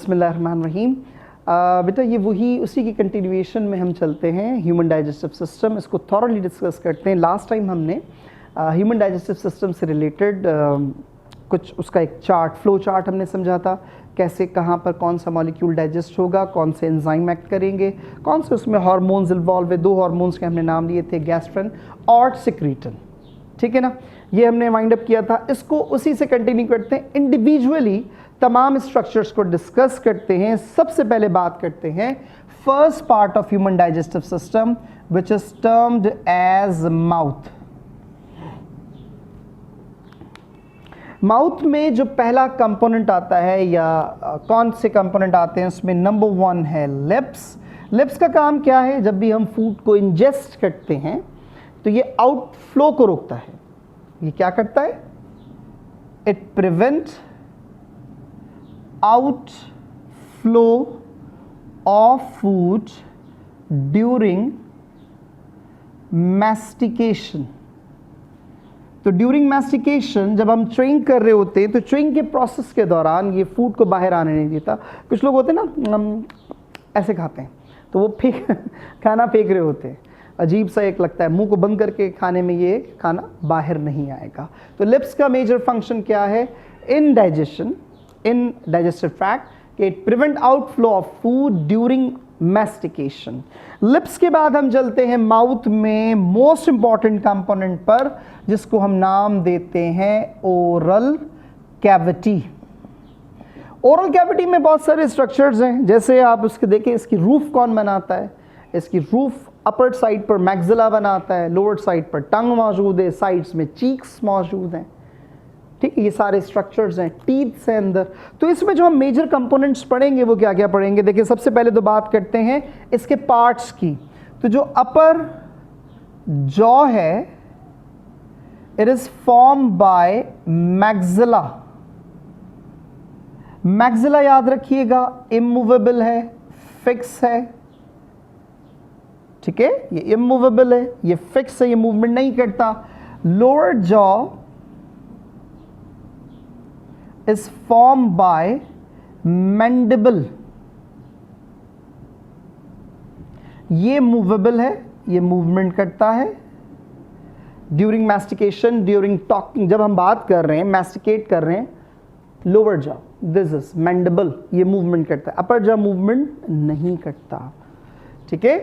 बिस्मिल्लाहिर्रहमानिर्रहीम। बेटा ये वही उसी की कंटिन्यूएशन में हम चलते हैं। ह्यूमन डाइजेस्टिव सिस्टम, इसको थॉरली डिस्कस करते हैं। लास्ट टाइम हमने ह्यूमन डाइजेस्टिव सिस्टम से रिलेटेड कुछ उसका एक चार्ट, फ्लो चार्ट हमने समझा था, कैसे कहाँ पर कौन सा मॉलिक्यूल डाइजेस्ट होगा, कौन से एंजाइम एक्ट करेंगे, कौन से उसमें हार्मोन्स इन्वॉल्व है। 2 हार्मोन्स के हमने नाम लिए थे, गैस्ट्रिन और सिक्रीटन। ठीक है ना, ये हमने वाइंड अप किया था। इसको उसी से कंटिन्यू करते हैं, इंडिविजुअली तमाम स्ट्रक्चर्स को डिस्कस करते हैं। सबसे पहले बात करते हैं first part of human digestive system which is termed as mouth. Mouth में जो पहला कंपोनेंट आता है या कौन से कंपोनेंट आते हैं, उसमें नंबर 1 है लिप्स। लिप्स का काम क्या है? जब भी हम फूड को इंजेस्ट करते हैं तो ये आउटफ्लो को रोकता है। ये क्या करता है? It prevent outflow of food during mastication. तो ड्यूरिंग मैस्टिकेशन जब हम च्युइंग कर रहे होते हैं तो च्युइंग के प्रोसेस के दौरान ये फूड को बाहर आने नहीं देता। कुछ लोग होते हैं ना, हम ऐसे खाते हैं तो वो खाना फेंक रहे होते हैं, अजीब सा एक लगता है, मुंह को बंद करके खाने में ये खाना बाहर नहीं आएगा। तो लिप्स का मेजर फंक्शन क्या है in digestion, in digestive tract? It prevent outflow of food during mastication. Lips के बाद हम चलते हैं माउथ में मोस्ट इंपॉर्टेंट कंपोनेंट पर, जिसको हम नाम देते हैं ओरल कैविटी। ओरल कैविटी में बहुत सारे स्ट्रक्चर्स हैं, जैसे आप उसके देखें, इसकी रूफ कौन बनाता है? इसकी रूफ अपर साइड पर मैक्सिला बनाता है, लोअर साइड पर टंग मौजूद है, साइड्स में चीक्स मौजूद हैं। ठीक है, ये सारे स्ट्रक्चर्स हैं, टीथ से अंदर। तो इसमें जो हम मेजर कंपोनेंट्स पढ़ेंगे वो क्या क्या पढ़ेंगे? देखिए, सबसे पहले तो बात करते हैं इसके पार्ट्स की। तो जो अपर जॉ है, it is form by maxilla. Maxilla याद रखिएगा इमूवेबल है, फिक्स है। ठीक है, ये इमूवेबल है, ये फिक्स है, ये मूवमेंट नहीं करता। Lower jaw is formed by mandible। ये मूवेबल है, ये मूवमेंट करता है ड्यूरिंग मैस्टिकेशन, ड्यूरिंग टॉकिंग। जब हम बात कर रहे हैं, मैस्टिकेट कर रहे हैं, lower jaw, this is mandible, ये मूवमेंट करता है, अपर जॉ मूवमेंट नहीं करता। ठीक है,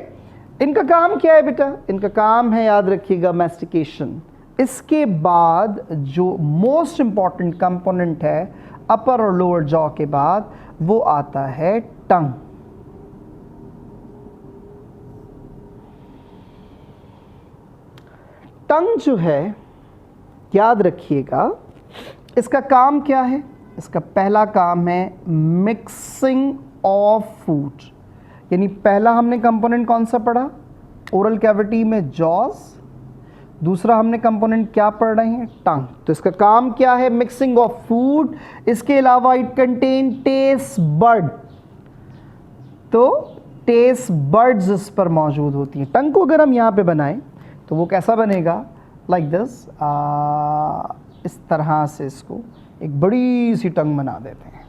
इनका काम क्या है बेटा? इनका काम है, याद रखिएगा, मैस्टिकेशन। इसके बाद जो मोस्ट इंपॉर्टेंट कंपोनेंट है अपर और लोअर जॉ के बाद, वो आता है टंग। टंग जो है, याद रखिएगा, इसका काम क्या है? इसका पहला काम है मिक्सिंग ऑफ फूड। यानी पहला हमने कंपोनेंट कौन सा पढ़ा? ओरल कैविटी में जॉज। दूसरा हमने कंपोनेंट क्या पढ़ रहे हैं? टंग। तो इसका काम क्या है? Mixing of food. इसके अलावा इट कंटेन टेस्ट बड। तो टेस्ट बड्स इस पर मौजूद होती हैं। टंग को अगर हम यहाँ पे बनाएं तो वो कैसा बनेगा? लाइक दिस, इस तरह से इसको एक बड़ी सी टंग बना देते हैं।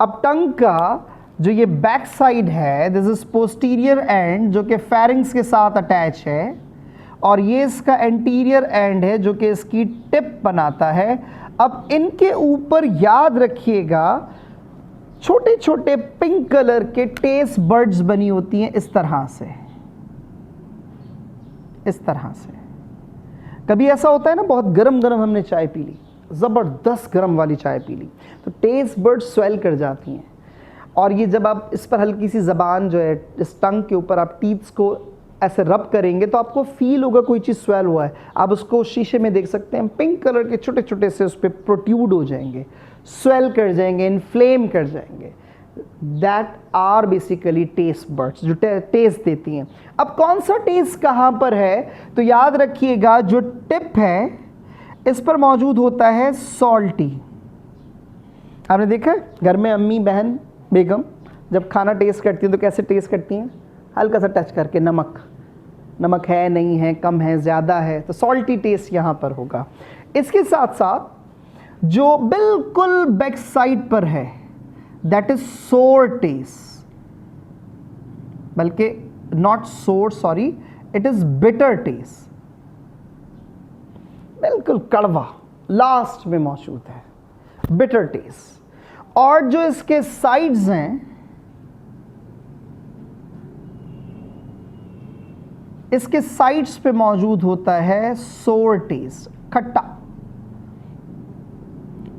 अब टंग का जो ये बैक साइड है, दिस इज पोस्टीरियर एंड, जो कि फेरिंग्स के साथ अटैच है, और ये इसका एंटीरियर एंड है जो कि इसकी टिप बनाता है। अब इनके ऊपर याद रखिएगा छोटे छोटे पिंक कलर के टेस्ट बर्ड्स बनी होती हैं, इस तरह से, इस तरह से। कभी ऐसा होता है ना, बहुत गरम गरम हमने चाय पी ली, ज़बरदस्त गरम वाली चाय पी ली, तो टेस्ट बर्ड्स स्वेल कर जाती हैं। और ये जब आप इस पर हल्की सी ज़बान जो है, इस टंग के ऊपर आप टीथ्स को ऐसे रब करेंगे तो आपको फील होगा कोई चीज़ स्वेल हुआ है। आप उसको शीशे में देख सकते हैं, पिंक कलर के छोटे छोटे से उस पर प्रोट्यूड हो जाएंगे, स्वेल कर जाएंगे, इन्फ्लेम कर जाएंगे। That are basically taste buds, जो टेस्ट देती हैं। अब कौन सा टेस्ट कहाँ पर है? तो याद रखिएगा, जो टिप है इस पर मौजूद होता है सॉल्टी। आपने देखा है घर में अम्मी, बहन, बेगम जब खाना टेस्ट करती हैं तो कैसे टेस्ट करती हैं? हल्का सा टच करके, नमक, नमक है, नहीं है, कम है, ज़्यादा है, तो सॉल्टी टेस्ट यहाँ पर होगा। इसके साथ साथ जो बिल्कुल बैक साइड पर है, दैट इज सोर टेस्ट, बल्कि नॉट सोर, sorry, it is bitter taste, बिल्कुल कड़वा लास्ट में मौजूद है, बिटर टेस्ट। और जो इसके साइड्स हैं, इसके साइड्स पे मौजूद होता है सोर टेस्ट, खट्टा।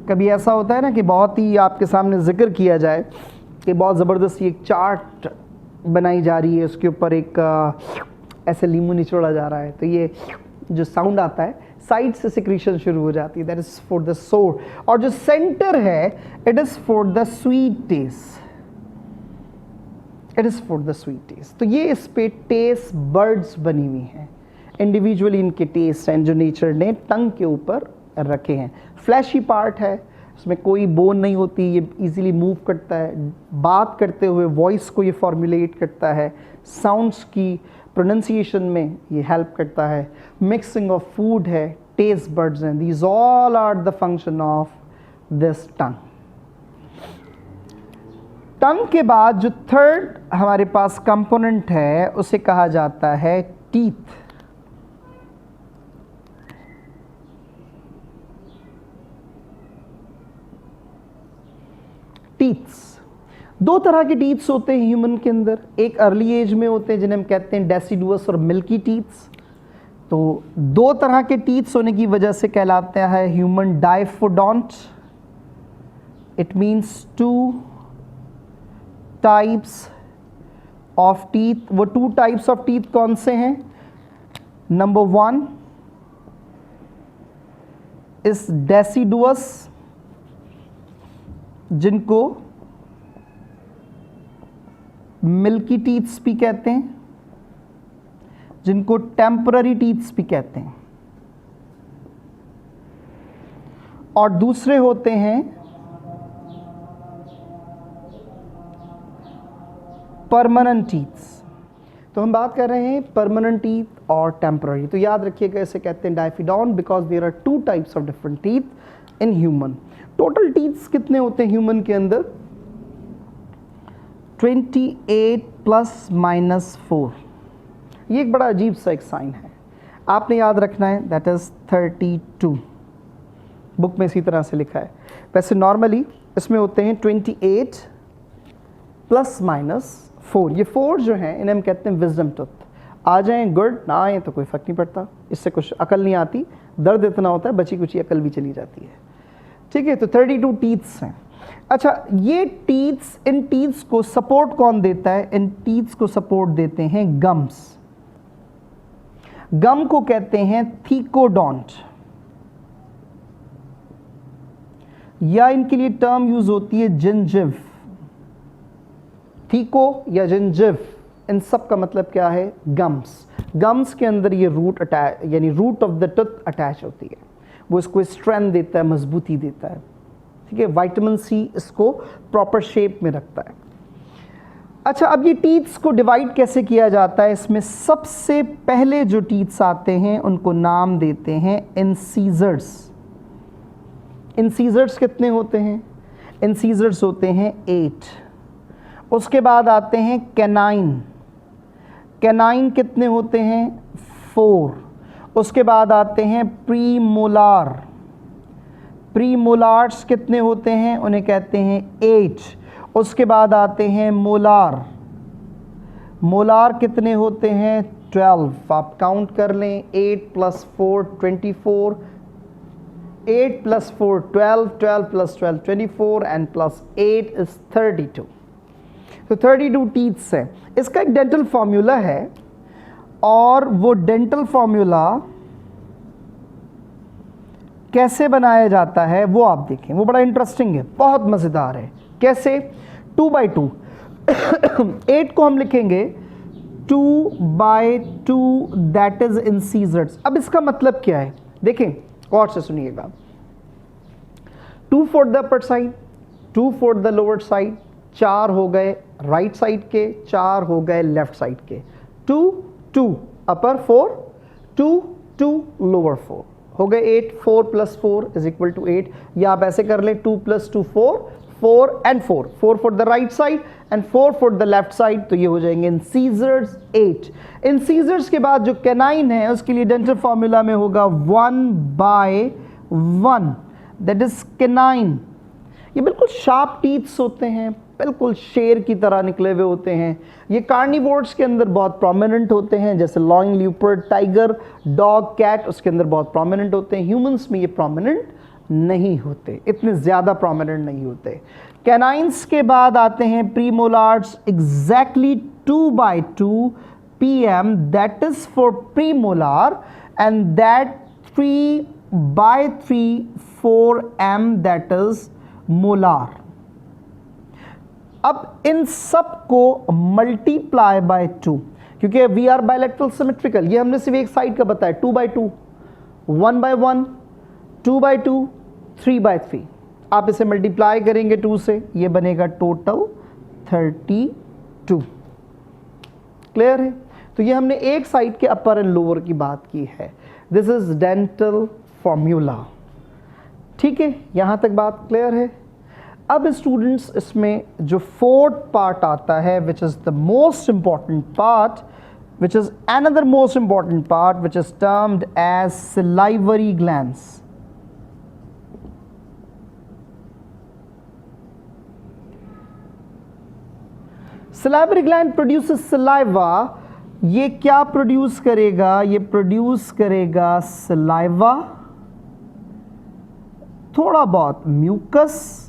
कभी ऐसा होता है ना कि बहुत ही आपके सामने जिक्र किया जाए कि बहुत ज़बरदस्ती एक चाट बनाई जा रही है, उसके ऊपर एक ऐसे लीमू निचोड़ा जा रहा है, तो ये जो साउंड आता है साइड से सिक्रीशन शुरू हो जाती है, दैट इज फॉर द सोर। और जो सेंटर है, it is for the sweet taste, it is for the sweet taste. तो ये इस पे टेस्ट बर्ड्स बनी हुई हैं, इंडिविजुअली इनके टेस्ट हैं जो नेचर ने टंग के ऊपर रखे हैं। फ्लैशी पार्ट है, इसमें कोई बोन नहीं होती, ये इजीली मूव करता है, बात करते हुए वॉइस को ये फॉर्मुलेट करता है, साउंड्स की प्रोनाउंसिएशन में ये हेल्प करता है, मिक्सिंग ऑफ फूड है, टेस्ट बर्ड्स हैं, these all are the function of this tongue. Tongue के बाद जो थर्ड हमारे पास कंपोनेंट है उसे कहा जाता है टीथ। टीथ्स, दो तरह के टीथ्स होते हैं ह्यूमन के अंदर, एक अर्ली एज में होते हैं जिन्हें हम कहते हैं डेसिडुअस और मिल्की टीथ्स। तो दो तरह के टीथ्स होने की वजह से कहलाते हैं human diphyodont. It means to types of teeth. वो टू टाइप्स ऑफ टीथ कौन से हैं? नंबर 1 इस डेसिडुअस, जिनको मिल्की टीथ्स भी कहते हैं, जिनको टेम्पररी टीथ्स भी कहते हैं, और दूसरे होते हैं परमानेंट टीथ्स। तो हम बात कर रहे हैं परमानेंट टीथ और टेम्पररी। तो याद रखिएगा, इसे कहते हैं diphyodont because there are two types of different teeth in human. Total teeths कितने होते हैं ह्यूमन के अंदर? 28 प्लस माइनस 4। ये एक बड़ा अजीब सा एक साइन है, आपने याद रखना है, दैट इज 32। बुक में इसी तरह से लिखा है। वैसे नॉर्मली इसमें होते हैं 28 प्लस माइनस 4। ये 4 जो हैं इन्हें हम कहते हैं विजडम टूथ। आ जाएं गुड, ना आए तो कोई फ़र्क नहीं पड़ता, इससे कुछ अकल नहीं आती, दर्द इतना होता है बची कुछ अकल भी चली जाती है। ठीक है, तो 32 टीथ्स हैं। अच्छा, ये टीथ्स, इन टीथ्स को सपोर्ट कौन देता है? इन टीथ्स को सपोर्ट देते हैं गम्स। गम को कहते हैं थीकोडोंट, या इनके लिए टर्म यूज होती है जिंजिव। थीको या जिंजिव, इन सब का मतलब क्या है? गम्स। गम्स के अंदर ये रूट अटैच, यानी root of the tooth attach होती है, वो इसको स्ट्रेंथ देता है, मजबूती देता है। ठीक है, विटामिन सी इसको प्रॉपर शेप में रखता है। अच्छा, अब ये टीथ्स को डिवाइड कैसे किया जाता है? इसमें सबसे पहले जो टीथ्स आते हैं उनको नाम देते हैं इंसीजर्स। इंसीजर्स कितने होते हैं? इंसीजर्स होते हैं 8। उसके बाद आते हैं कैनाइन। कैनाइन कितने होते हैं? 4। उसके बाद आते हैं प्रीमोलार। प्रीमोलार्स कितने होते हैं? उन्हें कहते हैं 8। उसके बाद आते हैं मोलार। मोलार कितने होते हैं? 12। आप काउंट कर लें, 8 + 4 24, 8 + 4 12, 12 + 12 24 एंड +8 इज 32। तो 32 टीथ्स हैं। इसका एक डेंटल फॉर्मूला है, और वो डेंटल फॉर्मूला कैसे बनाया जाता है वो आप देखें, वो बड़ा इंटरेस्टिंग है, बहुत मज़ेदार है। कैसे? 2/2 8 को हम लिखेंगे 2/2, दैट इज इंसीजर्स। अब इसका मतलब क्या है देखें, गौर से सुनिएगा। 2 for the upper side, 2 for the lower side, 4 हो गए राइट साइड के, 4 हो गए लेफ्ट साइड के। 2 2 अपर 4, 2 2 लोअर 4 हो गए 8। 4 + 4 = 8, या आप ऐसे कर लें 2 + 2 4, 4 and 4, 4 for the right side and 4 for the left side, तो ये हो जाएंगे इंसीजर्स 8। इंसीजर्स के बाद जो कैनाइन है उसके लिए डेंटल फॉर्मूला में होगा 1/1, दैट इज कैनाइन। ये बिल्कुल शार्प टीथ्स होते हैं, बिल्कुल शेर की तरह निकले हुए होते हैं। ये कार्निवोर्स के अंदर बहुत प्रोमिनेंट होते हैं, जैसे लॉयन, ल्यूपर्ड, टाइगर, डॉग, कैट, उसके अंदर बहुत प्रोमिनेंट होते हैं। ह्यूमंस में ये प्रोमिनेंट नहीं होते, इतने ज़्यादा प्रोमिनेंट नहीं होते। कैनाइंस के बाद आते हैं premolars, exactly 2/2 PM, that is for premolar, and that 3/3 4M, that is molar. अब इन सब को मल्टीप्लाई बाय 2, क्योंकि वी आर बायलैटरल सिमेट्रिकल, ये हमने सिर्फ एक साइड का बताया, 2/2, 1/1, 2/2, 3/3। आप इसे मल्टीप्लाई करेंगे 2 से, ये बनेगा टोटल 32। क्लियर है? तो ये हमने एक साइड के अपर एंड लोअर की बात की है। This is dental formula. ठीक है, यहां तक बात क्लियर है? अब स्टूडेंट्स इसमें जो फोर्थ पार्ट आता है, which is the most important part, which is another most important part, which is termed as salivary glands. Salivary gland produces saliva. ये क्या प्रोड्यूस करेगा? ये प्रोड्यूस करेगा सलाइवा, थोड़ा बहुत म्यूकस,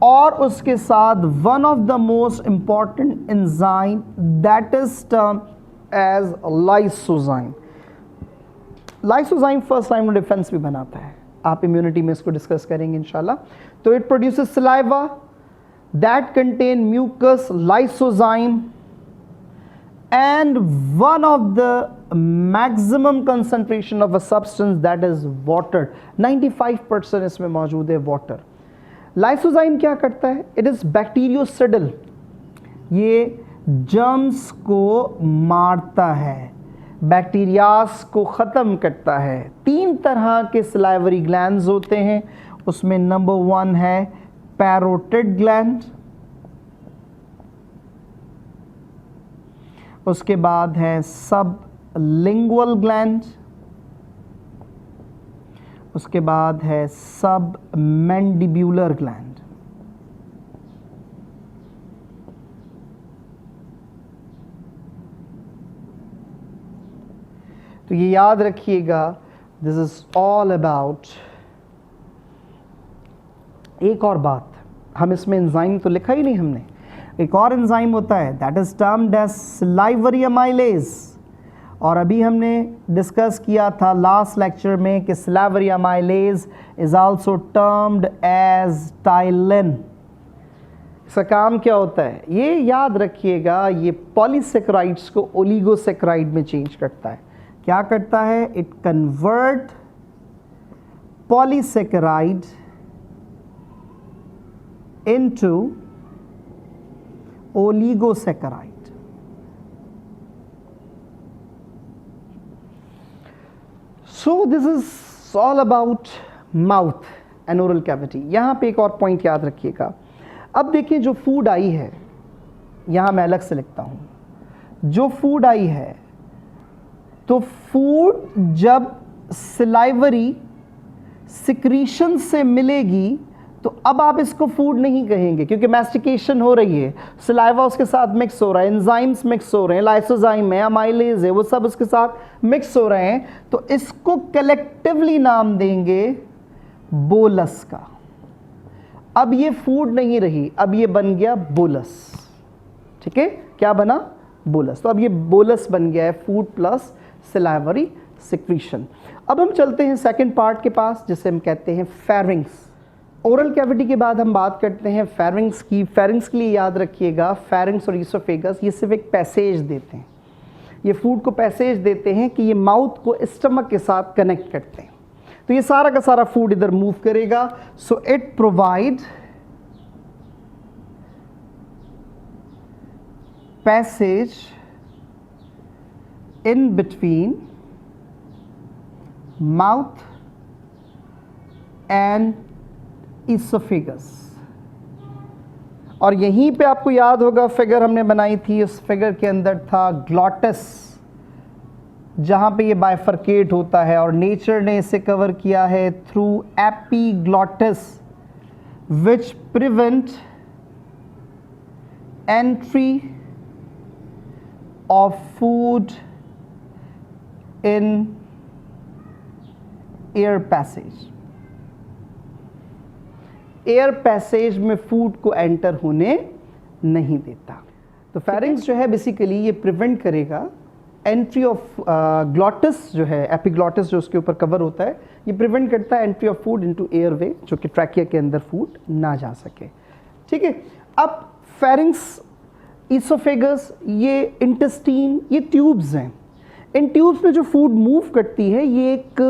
और उसके साथ one of the most important enzyme, that is term as lysozyme. Lysozyme first line defence भी बनाता है, आप इम्यूनिटी में इसको डिस्कस करेंगे इंशाल्लाह। तो it produces saliva that contain mucus, lysozyme, and one of the maximum concentration of a substance, that is water. 95% इसमें मौजूद है वाटर। लाइसोजाइम क्या करता है? इट इज बैक्टीरियोसिडल, ये जर्म्स को मारता है, बैक्टीरियास को ख़त्म करता है। 3 तरह के सलाइवरी ग्लैंड्स होते हैं, उसमें नंबर 1 है पैरोटिड ग्लैंड, उसके बाद है सबलिंगुअल ग्लैंड, उसके बाद है सब मैंडिब्यूलर ग्लैंड। तो ये याद रखिएगा, दिस इज ऑल अबाउट। एक और बात, हम इसमें एंजाइम तो लिखा ही नहीं हमने, एक और एंजाइम होता है, that is termed as salivary amylase. और अभी हमने डिस्कस किया था लास्ट लेक्चर में कि salivary amylase is also termed as ptyalin. इसका काम क्या होता है? ये याद रखिएगा, ये पॉलीसेकेराइड्स को ओलिगोसेकेराइड में चेंज करता है। क्या करता है? It convert polysaccharide into oligosaccharide. So this is all about mouth and oral cavity। यहाँ पे एक और पॉइंट याद रखिएगा। अब देखिए, जो फूड आई है, यहाँ मैं अलग से लिखता हूँ, जो फूड आई है, तो फूड जब सलाइवरी सिक्रीशन से मिलेगी तो अब आप इसको फूड नहीं कहेंगे, क्योंकि मैस्टिकेशन हो रही है, सलाइवा उसके साथ मिक्स हो रहा है, एंजाइम्स मिक्स हो रहे हैं, लाइसोजाइम है, अमाइलेज है, वो सब उसके साथ मिक्स हो रहे हैं, तो इसको कलेक्टिवली नाम देंगे बोलस का। अब ये फूड नहीं रही, अब ये बन गया बोलस। ठीक है, क्या बना? बोलस। तो अब ये बोलस बन गया है, फूड प्लस सलाइवरी सिक्रीशन। अब हम चलते हैं सेकंड पार्ट के पास, जिसे हम कहते हैं फेरिंग्स। ओरल कैविटी के बाद हम बात करते हैं फेरिंग्स की। फेरिंग्स के लिए याद रखिएगा, फेरिंग्स और ईसोफेगस ये सिर्फ एक पैसेज देते हैं, ये फूड को पैसेज देते हैं कि ये माउथ को स्टमक के साथ कनेक्ट करते हैं। तो ये सारा का सारा फूड इधर मूव करेगा। So it provide passage in between mouth and oesophagus. और यहीं पे आपको याद होगा फिगर हमने बनाई थी, उस फिगर के अंदर था ग्लॉटस, जहां पे ये बाइफरकेट होता है, और नेचर ने इसे कवर किया है through epiglottis which prevent entry of food in air passage. Air passage में फूड को एंटर होने नहीं देता। तो फेरिंग्स जो है बेसिकली ये प्रिवेंट करेगा एंट्री ऑफ ग्लॉटस, जो है एपिग्लॉटस जो उसके ऊपर कवर होता है, ये प्रिवेंट करता है entry of food into airway, जो कि ट्रैकिया के अंदर फूड ना जा सके। ठीक है, अब फेरिंग्स, इसोफेगस, ये इंटेस्टीन, ये ट्यूब्स हैं। इन ट्यूब्स में जो फूड मूव करती है ये एक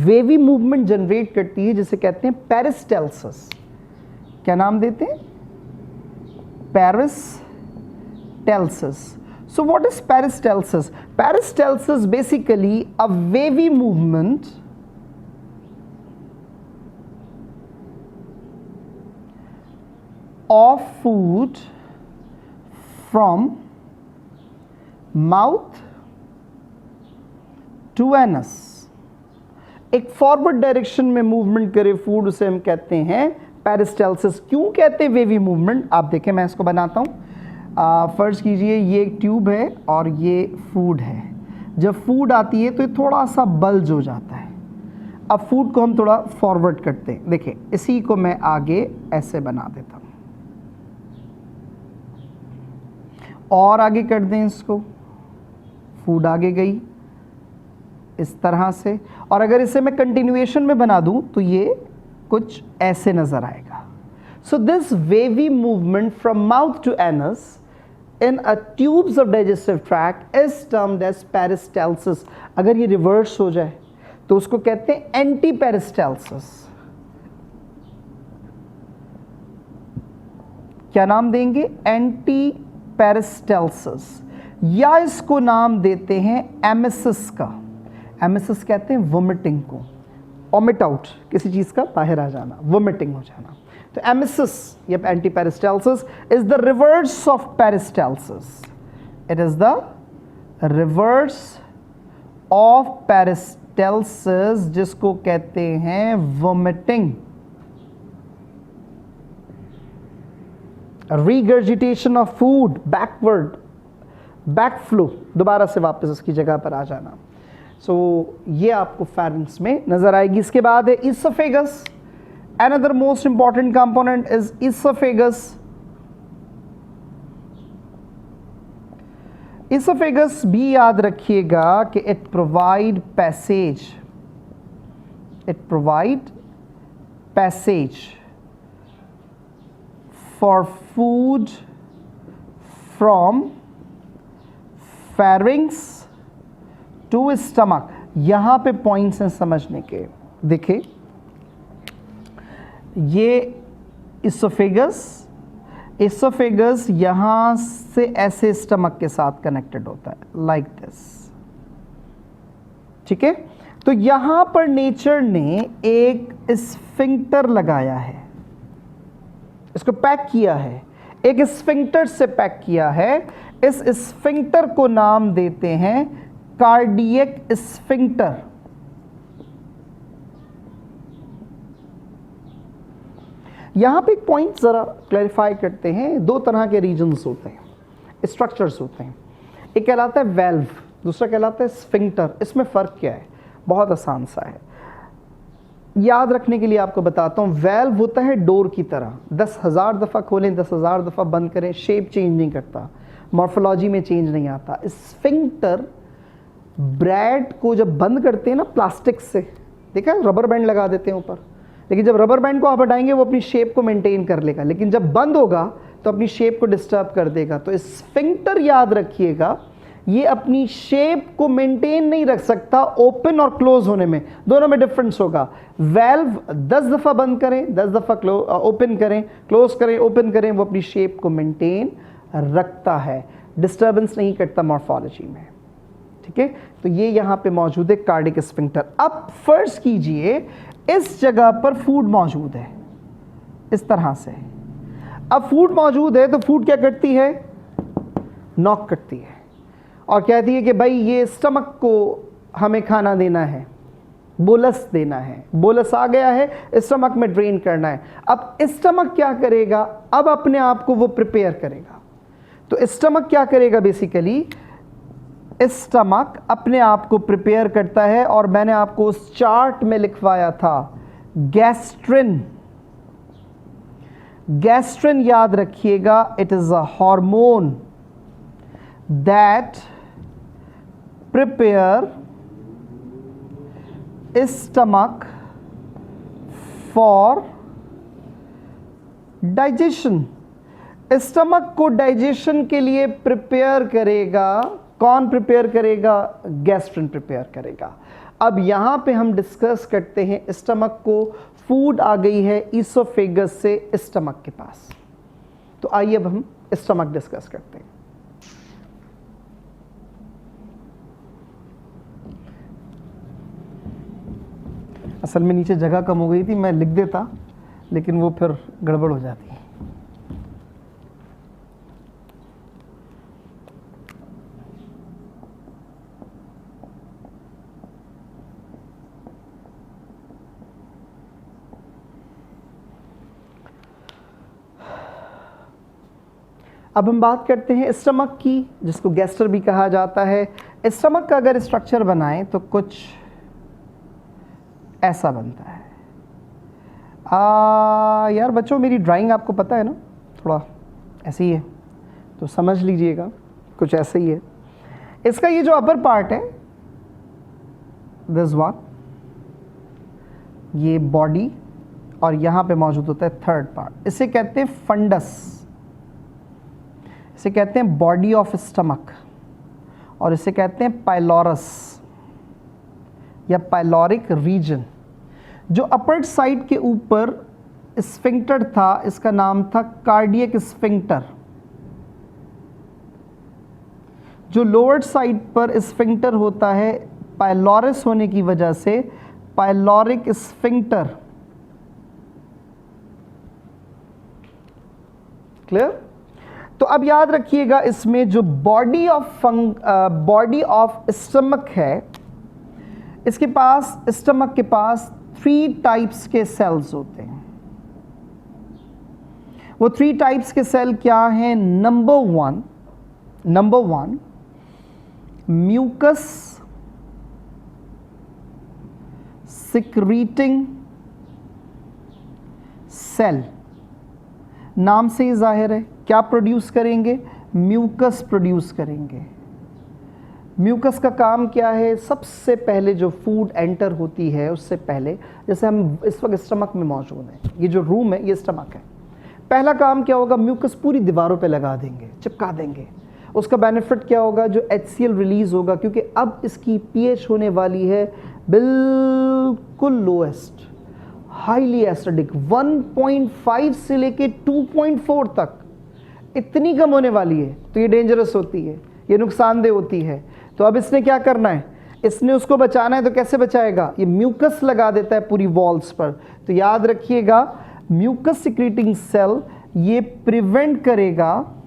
वेवी मूवमेंट जनरेट करती है जिसे कहते हैं पेरिस्टाल्सिस। क्या नाम देते हैं? Peristalsis. So what is peristalsis? Peristalsis basically a wavy movement of food from mouth to anus। एक फॉरवर्ड डायरेक्शन में मूवमेंट करे फूड, उसे हम कहते हैं पेरिस्टाल्सिस। क्यों कहते हैं वेवी मूवमेंट? आप देखें, मैं इसको बनाता हूँ। फ़र्ज कीजिए ये एक ट्यूब है और ये फूड है। जब फूड आती है तो ये थोड़ा सा बल्ज हो जाता है। अब फूड को हम थोड़ा फॉरवर्ड करते हैं। देखिए, इसी को मैं आगे ऐसे बना देता हूँ और आगे कर दें इसको, फूड आगे गई इस तरह से। और अगर इसे मैं कंटिन्यूएशन में बना दूँ तो ये कुछ ऐसे नज़र आएगा। So this wavy movement from mouth to anus in a tubes of digestive tract is termed as peristalsis। अगर ये रिवर्स हो जाए तो उसको कहते हैं एंटी पेरिस्टाल्सिस। क्या नाम देंगे? एंटी पेरिस्टाल्सिस, या इसको नाम देते हैं एमिसिस का। एमिसिस कहते हैं वोमिटिंग को, वोमिट आउट, किसी चीज का बाहर आ जाना, वोमिटिंग हो जाना। तो एमिसिस या anti peristalsis is the reverse of peristalsis. It is the reverse of peristalsis, जिसको कहते हैं vomiting, regurgitation of food, backward, backflow, दोबारा से वापस उसकी जगह पर आ जाना। सो ये आपको फेरिंग्स में नजर आएगी। इसके बाद है oesophagus. Another most important component is esophagus। Esophagus भी याद रखिएगा कि it provide passage for food from pharynx to stomach। यहाँ पे पॉइंट्स हैं समझने के। देखिए, ये इसोफेगस यहाँ से ऐसे स्टमक के साथ कनेक्टेड होता है, लाइक दिस। ठीक है, तो यहाँ पर नेचर ने एक स्फिंक्टर लगाया है, इसको पैक किया है, एक स्फिंक्टर से पैक किया है। इस स्फिंक्टर को नाम देते हैं कार्डियक स्फिंक्टर। यहाँ पे एक पॉइंट ज़रा क्लैरिफाई करते हैं। दो तरह के रीजन्स होते हैं, स्ट्रक्चर्स होते हैं। एक कहलाता है वेल्व, दूसरा कहलाता है स्फिंक्टर। इसमें फ़र्क क्या है? बहुत आसान सा है, याद रखने के लिए आपको बताता हूँ। वेल्व होता है डोर की तरह, 10,000 दफ़ा खोलें 10,000 दफ़ा बंद करें, शेप चेंज नहीं करता, मॉर्फोलॉजी में चेंज नहीं आता। स्फिंक्टर ब्रेड को जब बंद करते हैं ना प्लास्टिक से, देखा रबर बैंड लगा देते हैं ऊपर, लेकिन जब रबर बैंड को आप हटाएंगे वो अपनी शेप को मेंटेन कर लेगा, लेकिन जब बंद होगा तो अपनी शेप को डिस्टर्ब कर देगा। तो स्फिंक्टर याद रखिएगा, ये अपनी शेप को मेंटेन नहीं रख सकता ओपन और क्लोज होने में, दोनों में डिफरेंस होगा। वेल्व 10 दफ़ा बंद करें 10 दफ़ा ओपन करें, क्लोज करें, ओपन करें, वो अपनी शेप को मेंटेन रखता है, डिस्टर्बेंस नहीं करता मॉर्फोलॉजी में। ठीक है, तो ये यहाँ पे मौजूद है कार्डियक स्फिंक्टर। अब फर्ज कीजिए इस जगह पर फूड मौजूद है, इस तरह से। अब फूड मौजूद है तो फूड क्या करती है, नॉक करती है और कहती है कि भाई ये स्टमक को हमें खाना देना है, बोलस देना है, बोलस आ गया है, स्टमक में ड्रेन करना है। अब स्टमक क्या करेगा, अब अपने आप को वो प्रिपेयर करेगा। तो स्टमक क्या करेगा, बेसिकली स्टमक अपने आप को प्रिपेयर करता है। और मैंने आपको उस चार्ट में लिखवाया था गैस्ट्रिन। गैस्ट्रिन याद रखिएगा, it is a hormone that prepare stomach for digestion. Stomach को डाइजेशन के लिए प्रिपेयर करेगा। कौन प्रिपेयर करेगा, गैस्ट्रिन प्रिपेयर करेगा। अब यहां पे हम डिस्कस करते हैं, स्टमक को फूड आ गई है ईसोफेगस से स्टमक के पास। तो आइए अब हम स्टमक डिस्कस करते हैं। असल में नीचे जगह कम हो गई थी, मैं लिख देता लेकिन वो फिर गड़बड़ हो जाती है। अब हम बात करते हैं स्टमक की, जिसको गैस्टर भी कहा जाता है। स्टमक का अगर स्ट्रक्चर बनाएं तो कुछ ऐसा बनता है। यार बच्चों, मेरी ड्राइंग आपको पता है ना, थोड़ा ऐसी ही है, तो समझ लीजिएगा कुछ ऐसे ही है। इसका ये जो अपर पार्ट है, दिस वन, ये बॉडी, और यहाँ पे मौजूद होता है थर्ड पार्ट, इसे कहते हैं फंडस। इसे कहते हैं बॉडी ऑफ स्टमक, और इसे कहते हैं पाइलोरस या पाइलोरिक रीजन। जो अपर साइड के ऊपर स्फिंक्टर था, इसका नाम था कार्डियक स्फिंक्टर। जो लोअर साइड पर स्फिंक्टर होता है, पाइलोरस होने की वजह से पाइलोरिक स्फिंक्टर। क्लियर? तो अब याद रखिएगा, इसमें जो बॉडी ऑफ स्टमक है, इसके पास, स्टमक के पास 3 टाइप्स के सेल्स होते हैं। वो 3 टाइप्स के सेल क्या हैं? Number one mucus secreting cell. नाम से ही जाहिर है, क्या प्रोड्यूस करेंगे? म्यूकस प्रोड्यूस करेंगे। म्यूकस का काम क्या है? सबसे पहले जो फूड एंटर होती है उससे पहले, जैसे हम इस वक्त स्टमक में मौजूद हैं, ये जो रूम है ये स्टमक है, पहला काम क्या होगा? म्यूकस पूरी दीवारों पे लगा देंगे, चिपका देंगे। उसका बेनिफिट क्या होगा? जो HCl रिलीज होगा, क्योंकि अब इसकी pH होने वाली है बिल्कुल लोएस्ट, हाईली एसिडिक, 1.5 से लेके 2.4 तक, इतनी कम होने वाली है। तो ये डेंजरस होती है, ये नुकसानदेह होती है। तो अब इसने क्या करना है? इसने उसको बचाना है। तो कैसे बचाएगा? ये म्यूकस लगा देता है पूरी वॉल्स पर। तो याद रखिएगा, म्यूकस सिक्रीटिंग सेल ये प्रिवेंट करेगा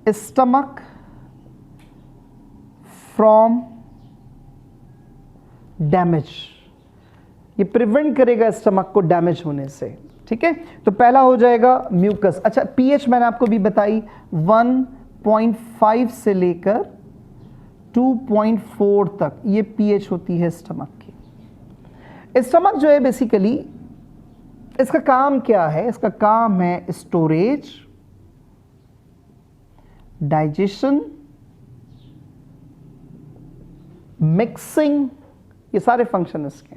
स्टमक फ्रॉम डैमेज। ये प्रिवेंट करेगा स्टमक को डैमेज होने से। ठीक है, तो पहला हो जाएगा म्यूकस। अच्छा, पीएच मैंने आपको भी बताई, 1.5 से लेकर 2.4 तक ये पीएच होती है स्टमक की। स्टमक जो है बेसिकली, इसका काम क्या है? इसका काम है स्टोरेज, डाइजेशन, मिक्सिंग, ये सारे फंक्शन इसके।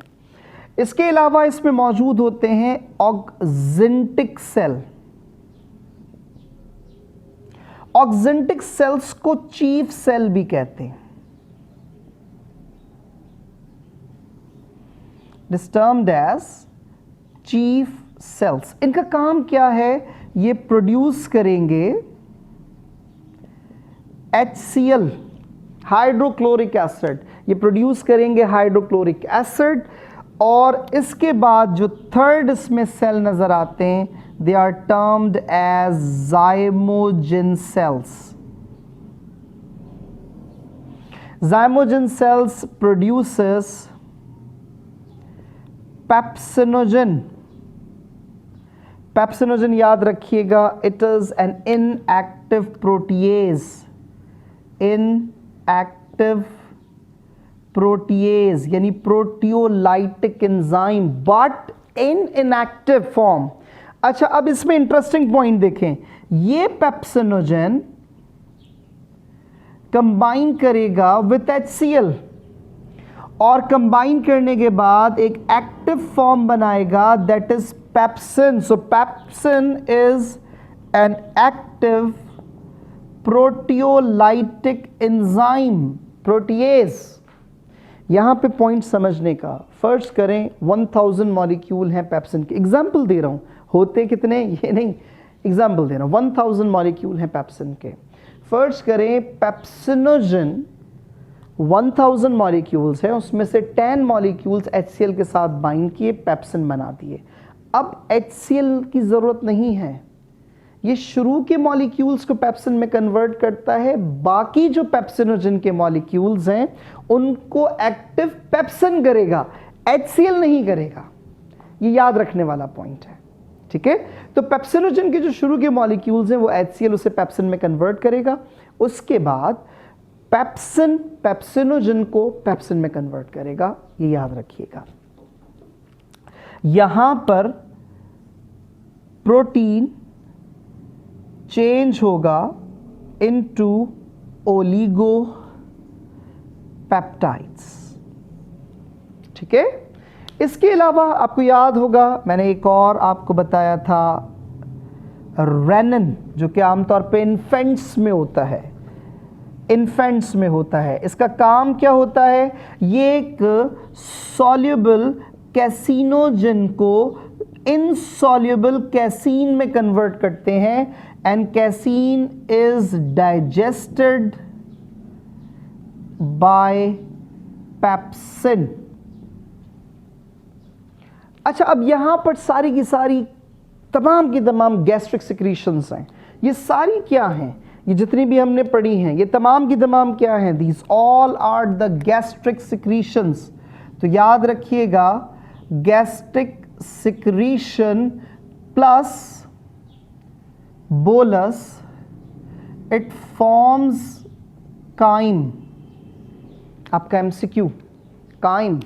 इसके अलावा इसमें मौजूद होते हैं ऑक्जेंटिक सेल। ऑक्जेंटिक सेल्स को चीफ सेल भी कहते हैं। This termed as chief cells. इनका काम क्या है? ये प्रोड्यूस करेंगे HCl, हाइड्रोक्लोरिक एसिड। ये प्रोड्यूस करेंगे हाइड्रोक्लोरिक एसिड, और इसके बाद जो थर्ड इसमें सेल नजर आते हैं, they are termed as zymogen cells. Zymogen cells produces pepsinogen. Pepsinogen याद रखिएगा, it is an inactive protease. Inactive protease यानी proteolytic enzyme, but in inactive form. अच्छा, अब इसमें इंटरेस्टिंग पॉइंट देखें. ये पेप्सिनोजन कंबाइन करेगा विथ HCl और कंबाइन करने के बाद एक एक्टिव फॉर्म बनाएगा, that is pepsin. So pepsin is an active proteolytic enzyme, protease. यहां पे पॉइंट समझने का, फर्स्ट करें 1000 मॉलिक्यूल हैं पेप्सिन के. एग्जाम्पल दे रहा हूं, होते कितने ये नहीं, एग्जाम्पल दे रहा हूं. 1000 मॉलिक्यूल हैं पेप्सिन के. फर्स्ट करें पेप्सिनोजन 1000 मॉलिक्यूल्स हैं, उसमें से 10 मॉलिक्यूल्स HCl के साथ बाइंड किए, पेप्सिन बना दिए. अब HCl की ज़रूरत नहीं है, ये शुरू के मॉलिक्यूल्स को पेप्सिन में कन्वर्ट करता है. बाकी जो पेप्सिनोजन के मॉलिक्यूल्स हैं उनको एक्टिव पेप्सिन करेगा, HCl नहीं करेगा. ये याद रखने वाला पॉइंट है, ठीक है. तो पेप्सिनोजन के जो शुरू के मॉलिक्यूल्स हैं वो HCl उसे पेप्सिन में कन्वर्ट करेगा. उसके बाद पेप्सिन पेप्सिनोजन को पेप्सिन में कन्वर्ट करेगा, ये याद रखिएगा. यहां पर प्रोटीन चेंज होगा इनटू ओलिगोपेप्टाइड्स, ठीक है. इसके अलावा आपको याद होगा मैंने एक और आपको बताया था, रेनिन, जो कि आमतौर पे इन्फेंट्स में होता है. इन्फेंट्स में होता है. इसका काम क्या होता है, ये एक सॉल्युबल कैसीनोजन को इनसॉल्युबल कैसीन में कन्वर्ट करते हैं, and casein is digested by pepsin. अच्छा, अब यहां पर सारी की सारी तमाम की तमाम गैस्ट्रिक सिक्रीशंस हैं. ये सारी क्या हैं, ये जितनी भी हमने पढ़ी हैं, ये तमाम की तमाम क्या हैं, these all are the gastric secretions. तो याद रखिएगा, gastric secretion plus bolus, it forms chyme. आपका MCQ, काइम.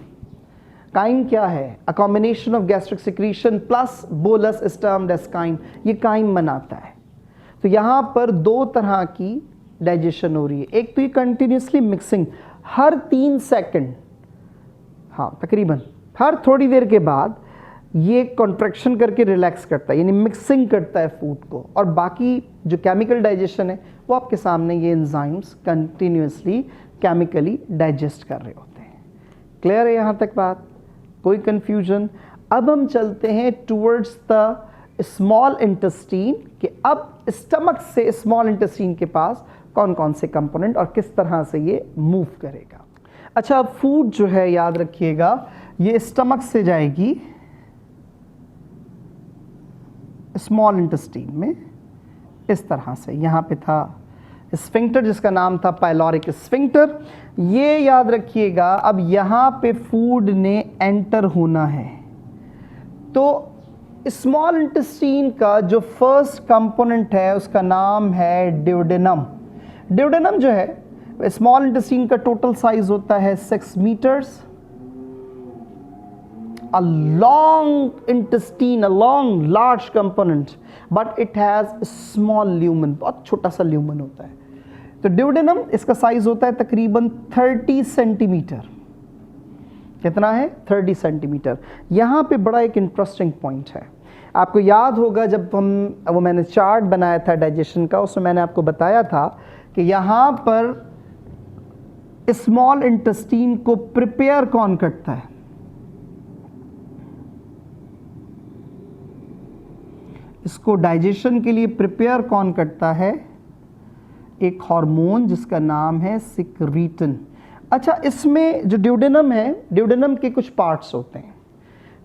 काइम क्या है, a combination of gastric secretion plus bolus is termed as chyme. ये काइम बनाता है. तो यहां पर दो तरह की डाइजेशन हो रही है. एक तो ये कंटिन्यूसली मिक्सिंग, हर 3 सेकंड, हाँ तकरीबन हर थोड़ी देर के बाद ये कॉन्ट्रैक्शन करके रिलैक्स करता है, यानी मिक्सिंग करता है फूड को. और बाकी जो केमिकल डाइजेशन है वो आपके सामने ये एंजाइम्स कंटिन्यूसली केमिकली डाइजेस्ट कर रहे होते हैं. क्लियर है यहाँ तक बात, कोई कंफ्यूजन? अब हम चलते हैं टूवर्ड्स द स्मॉल इंटेस्टीन, कि अब स्टमक से स्मॉल इंटेस्टीन के पास कौन कौन से कंपोनेंट और किस तरह से ये मूव करेगा. अच्छा, अब फूड जो है याद रखिएगा, ये स्टमक से जाएगी स्मॉल इंटेस्टीन में इस तरह से. यहाँ पे था स्फिंक्टर जिसका नाम था पाइलोरिक स्फिंक्टर. ये याद रखिएगा, अब यहाँ पे फूड ने एंटर होना है. तो स्मॉल इंटेस्टीन का जो फर्स्ट कंपोनेंट है उसका नाम है ड्यूडेनम. ड्यूडेनम जो है स्मॉल इंटेस्टीन का टोटल साइज होता है 6 metres. A long intestine, a long large component, but it has a small lumen, बहुत छोटा सा ल्यूमन होता है. तो ड्यूडेनम, इसका साइज होता है तकरीबन 30 सेंटीमीटर. कितना है? 30 सेंटीमीटर. यहाँ पे बड़ा एक इंटरेस्टिंग पॉइंट है. आपको याद होगा जब वो मैंने चार्ट बनाया था डाइजेशन का, उसमें मैंने आपको बताया था कि यहाँ पर स्मॉल इंटेस्टीन को प्रिपेयर कौन करता है? इसको डाइजेशन के लिए प्रिपेयर कौन करता है? एक हार्मोन जिसका नाम है सिक्रीटिन. अच्छा, इसमें जो ड्यूडेनम है, ड्यूडेनम के कुछ पार्ट्स होते हैं.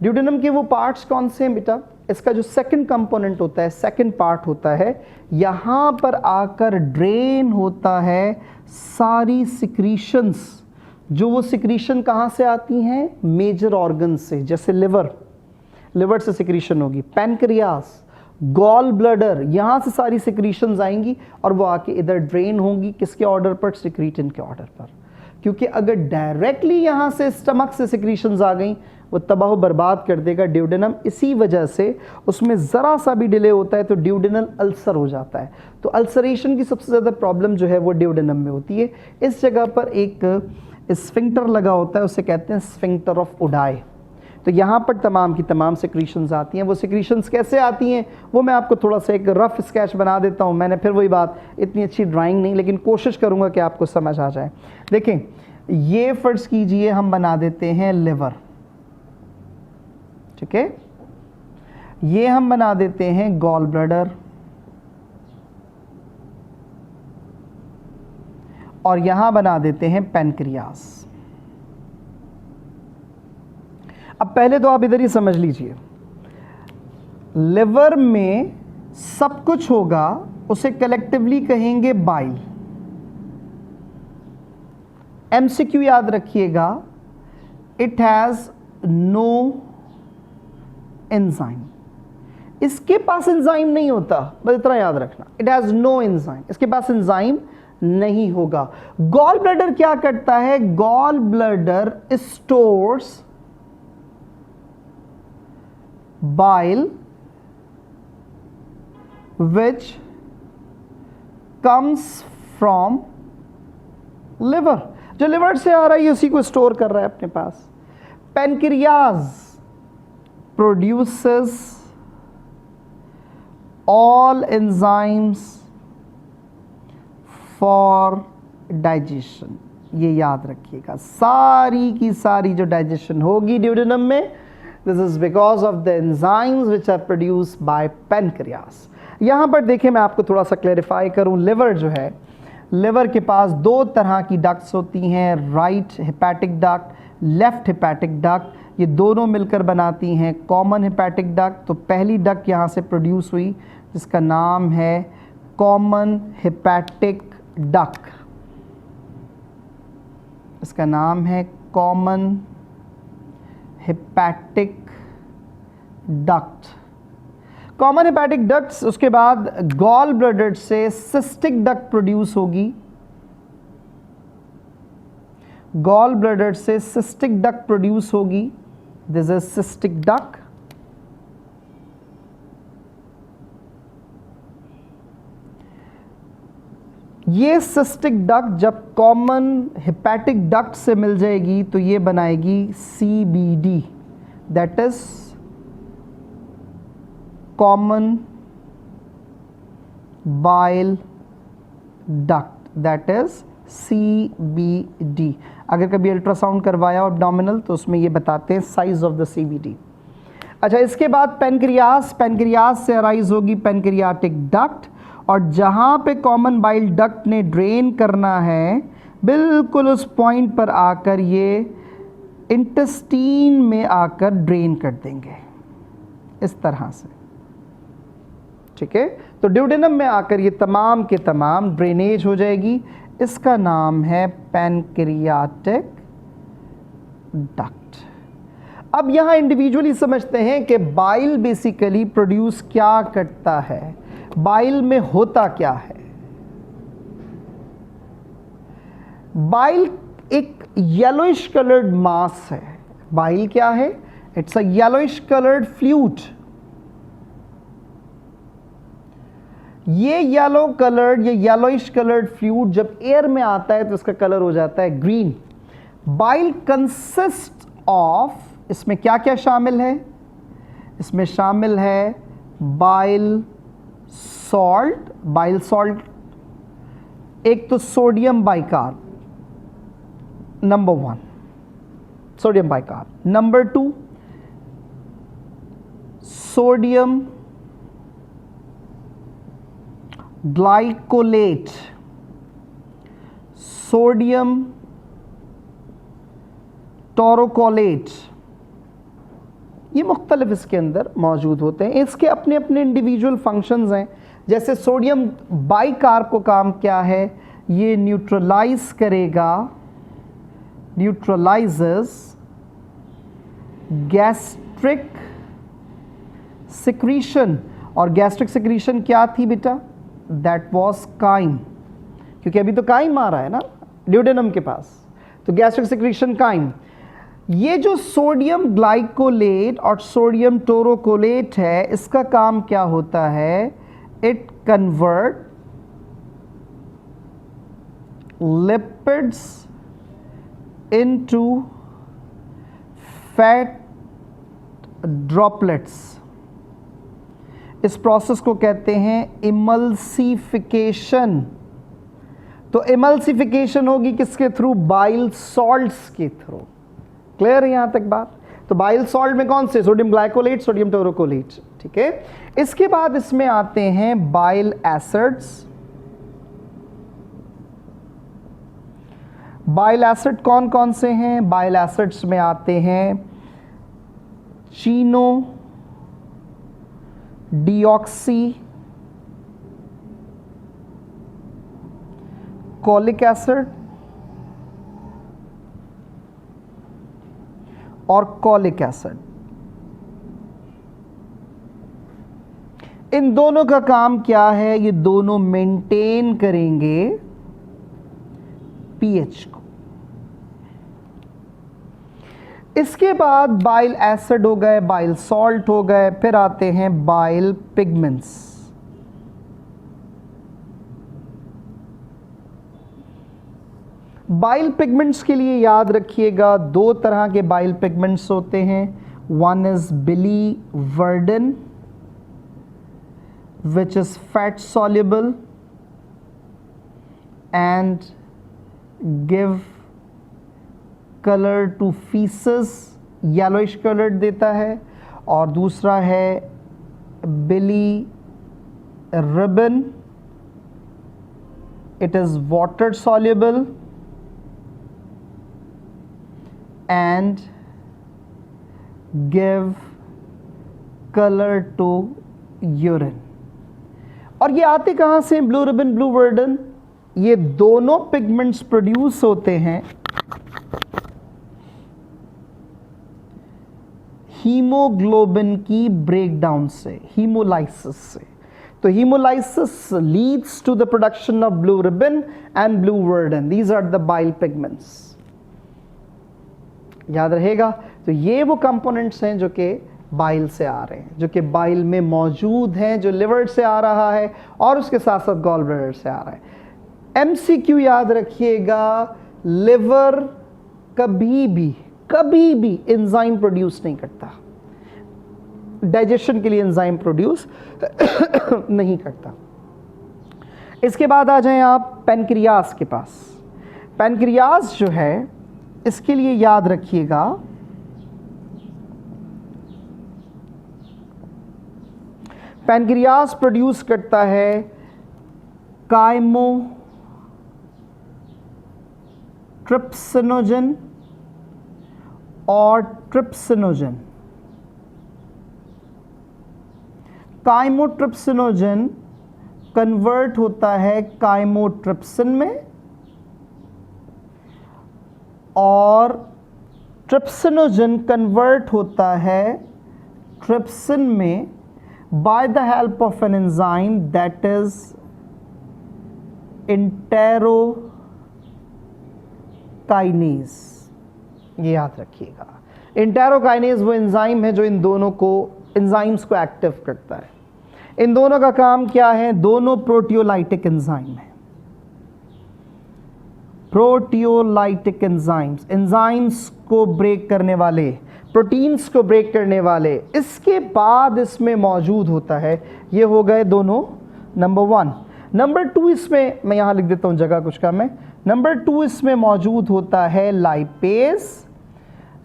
ड्यूडेनम के वो पार्ट्स कौन से हैं बेटा? इसका जो सेकंड कंपोनेंट होता है, सेकंड पार्ट होता है, यहाँ पर आकर ड्रेन होता है सारी सिक्रीशंस। जो वो सिक्रीशन कहाँ से आती हैं? मेजर ऑर्गन से, जैसे लिवर, लिवर से सिक्रीशन होगी, पैनक्रियास, गॉल ब्लडर, यहाँ से सारी सिक्रीशंस आएंगी और वो आके इधर ड्रेन होंगी। किसके ऑर्डर पर? सिक्रीटिन के ऑर्डर पर। क्योंकि अगर डायरेक्टली यहाँ से स्टमक से सिक्रीशंस आ गई, वो तबाह बर्बाद कर देगा ड्यूडेनम। इसी वजह से उसमें ज़रा सा भी डिले होता है तो ड्यूडेनल अल्सर हो जाता है। तो अल्सरेशन की सबसे ज़्यादा प्रॉब्लम जो है वो ड्यूडेनम में होती है। इस जगह पर एक स्फिंक्टर लगा होता है, उसे कहते हैं स्फिंक्टर ऑफ उडाई। तो यहाँ पर तमाम की तमाम सिक्रीशंस आती हैं। वो सिक्रीशंस कैसे आती हैं वो मैं आपको थोड़ा सा एक रफ स्केच बना देता हूँ। मैंने फिर वही बात, इतनी अच्छी ड्राइंग नहीं, लेकिन कोशिश करूँगा कि आपको समझ आ जाए। देखें, ये फर्ज कीजिए हम बना देते हैं लिवर, ठीक है। ये हम बना देते हैं गॉल ब्लैडर, और यहां बना देते हैं पैनक्रियास। अब पहले तो आप इधर ही समझ लीजिए, लिवर में सब कुछ होगा, उसे कलेक्टिवली कहेंगे बाइल। एमसीक्यू याद रखिएगा, इट हैज नो एंजाइम। इसके पास एंजाइम नहीं होता, बस इतना याद रखना, इट हैज नो एंजाइम, इसके पास एंजाइम नहीं होगा। गॉल ब्लैडर क्या करता है? Gall bladder stores bile which comes from liver। जो लिवर से आ रहा है उसी को स्टोर कर रहा है अपने पास। Pancreas produces all enzymes for digestion। ये याद रखिएगा, सारी की सारी जो डाइजेशन होगी ड्यूडेनम में, this is because of the enzymes which are produced by pancreas। यहाँ पर देखिए, मैं आपको थोड़ा सा क्लैरिफाई करूँ। लिवर जो है, लिवर के पास दो तरह की डक्ट्स होती हैं, right hepatic duct, left hepatic duct. ये दोनों मिलकर बनाती हैं कॉमन हेपेटिक डक्ट। तो पहली डक्ट यहाँ से प्रोड्यूस हुई जिसका नाम है कॉमन हेपेटिक डक्ट, इसका नाम है common hepatic duct, common hepatic ducts. उसके बाद गॉल ब्लैडर से सिस्टिक डक्ट प्रोड्यूस होगी, गॉल ब्लैडर से सिस्टिक डक्ट प्रोड्यूस होगी, दिस इज सिस्टिक डक्ट। ये सिस्टिक डक्ट जब कॉमन हेपेटिक डक्ट से मिल जाएगी तो ये बनाएगी CBD, that is common bile duct, that is CBD। अगर कभी अल्ट्रासाउंड करवाया एब्डोमिनल तो उसमें ये बताते हैं साइज ऑफ द CBD। अच्छा, इसके बाद पैनक्रियास, पैनक्रियास से अराइज होगी पैनक्रियाटिक डक्ट, और जहाँ पे कॉमन बाइल डक्ट ने ड्रेन करना है, बिल्कुल उस पॉइंट पर आकर ये इंटेस्टीन में आकर ड्रेन कर देंगे इस तरह से, ठीक है। तो ड्यूडेनम में आकर ये तमाम के तमाम ड्रेनेज हो जाएगी। इसका नाम है पैनक्रियाटिक डक्ट। अब यहाँ इंडिविजुअली समझते हैं कि बाइल बेसिकली प्रोड्यूस क्या करता है, बाइल में होता क्या है। बाइल एक येलोइश कलर्ड मास है। बाइल क्या है? It's a yellowish coloured fluid. ये येलो कलर्ड, ये येलोइश कलर्ड फ्लूइड जब एयर में आता है तो इसका कलर हो जाता है ग्रीन। बाइल कंसिस्ट ऑफ, इसमें क्या क्या शामिल है? इसमें शामिल है बाइल सॉल्ट, बाइल सॉल्ट, एक तो sodium bicarb, number 1 sodium bicarb, number 2 sodium glycolate, sodium taurocholate, ये मुख्तलिफ इसके अंदर मौजूद होते हैं। इसके अपने अपने इंडिविजुअल फंक्शंस हैं। जैसे सोडियम बाइकार्ब को काम क्या है, ये न्यूट्रलाइज करेगा, न्यूट्रलाइजेस गैस्ट्रिक सिक्रीशन। और गैस्ट्रिक सिक्रीशन क्या थी बेटा, दैट वाज काइम, क्योंकि अभी तो काइम आ रहा है ना ड्यूडेनम के पास, तो गैस्ट्रिक सिक्रीशन काइम। ये जो सोडियम ग्लाइकोलेट और सोडियम टोरोकोलेट है, इसका काम क्या होता है, it convert lipids into fat droplets. इस प्रोसेस को कहते हैं इमल्सिफिकेशन। तो इमल्सिफिकेशन होगी किसके थ्रू, बाइल सॉल्ट्स के थ्रू। क्लियर है यहां तक बात। तो बाइल सॉल्ट में कौन से, सोडियम ग्लाइकोलेट, सोडियम टोरोकोलेट, ठीक है। इसके बाद इसमें आते हैं बाइल एसिड्स। बाइल एसिड कौन कौन से हैं, बाइल एसिड्स में आते हैं चीनो डीऑक्सी कॉलिक एसिड और कॉलिक एसिड। इन दोनों का काम क्या है, ये दोनों मेंटेन करेंगे पीएच को। इसके बाद बाइल एसिड हो गए, बाइल सॉल्ट हो गए, फिर आते हैं बाइल पिगमेंट्स। बाइल पिगमेंट्स के लिए याद रखिएगा, दो तरह के बाइल पिगमेंट्स होते हैं। One is biliverdin which is fat soluble and give color to feces, yellowish colored देता है। और दूसरा है bilirubin, it is water soluble and give color to urine। और ये आते कहाँ से, ब्लूरिबिन, ब्लूवर्डन, ये दोनों पिगमेंट्स प्रोड्यूस होते हैं हीमोग्लोबिन की ब्रेकडाउन से, हीमोलाइसिस से। तो haemolysis leads to the production of bilirubin and biliverdin, these are the bile pigments. याद रहेगा। तो ये वो कंपोनेंट्स हैं जो कि बाइल से आ रहे हैं, जो कि बाइल में मौजूद हैं, जो लिवर से आ रहा है और उसके साथ साथ गॉल ब्लैडर से आ रहा है। एमसीक्यू याद रखिएगा, लिवर कभी भी एंजाइम प्रोड्यूस नहीं करता, डाइजेशन के लिए एंजाइम प्रोड्यूस नहीं करता। इसके बाद आ जाएं आप पैनक्रियास के पास। पैनक्रियास जो है, इसके लिए याद रखिएगा, पैनक्रियास प्रोड्यूस करता है काइमोट्रिप्सिनोजन और ट्रिप्सिनोजन। काइमोट्रिप्सिनोजन कन्वर्ट होता है काइमोट्रिप्सिन में और ट्रिप्सिनोजन कन्वर्ट होता है ट्रिप्सिन में by the help of an enzyme that is enterokinase। ये याद रखिएगा, enterokinase वो एंजाइम है जो इन दोनों को, एंजाइम्स को एक्टिव करता है। इन दोनों का काम क्या है, दोनों प्रोटियोलाइटिक एंजाइम है। प्रोटियोलाइटिक एंजाइम्स, एंजाइम्स को ब्रेक करने वाले, प्रोटीन्स को ब्रेक करने वाले। इसके बाद इसमें मौजूद होता है, ये हो गए दोनों नंबर 1। नंबर 2 इसमें मैं यहाँ लिख देता हूँ, जगह कुछ कम है। नंबर 2 इसमें मौजूद होता है लाइपेज।